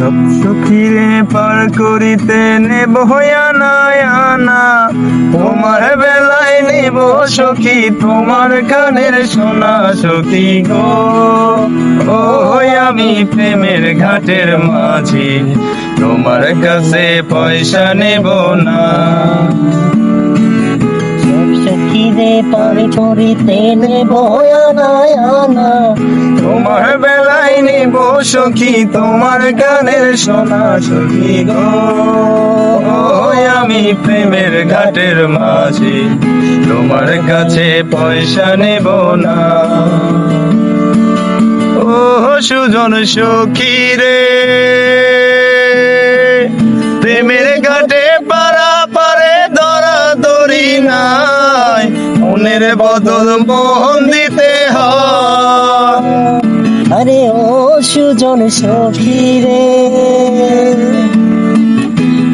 সব সখীরে পার করিতে নেব আনা আনা, তোমার বেলায় নেব সখী তোমার কানের সোনা সখী গো। ও আমি প্রেমের ঘাটের মাঝি, তোমার কাছে পয়সা নেব না। সব সখীরে পার করিতে নেব আনা আনা, তোমার বেলায় নেব সখী তোমার কানের সোনা সখী গো। আমি প্রেমের ঘাটের মাঝি, তোমার কাছে পয়সা নেব না। ও সুজন সখী রে, প্রেমের ঘাটে পারা পারে ধরা ধরি নাই, মনের বদল মন দিতে হয়। আরে ও সুজন সখী রে,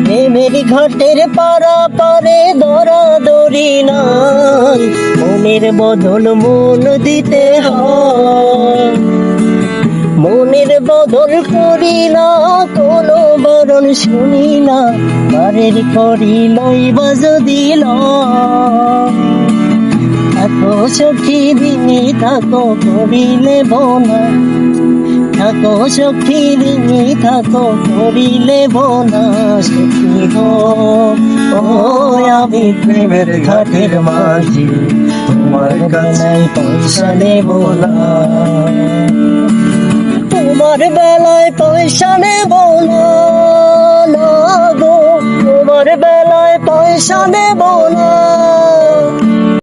প্রেমের ঘাটের পারা পারে ধরা ধরি নাই, মনের বদল মন দিতে হয়। মনের বদল করি না কোনো বরণ শুনি না, বারের করি লইবা যদি থাকো সখী দিনী থাকো করিলে বোনা, থাকো সখী দিনী থাকো করিলে বোনা সখী গো। ও আমি প্রেমের ঘাটের মাঝি, তোমার বেলায় পয়সা নেব না। তোমার বেলায় পয়সা নেব না গো, তোমার বেলায় পয়সা নেব না।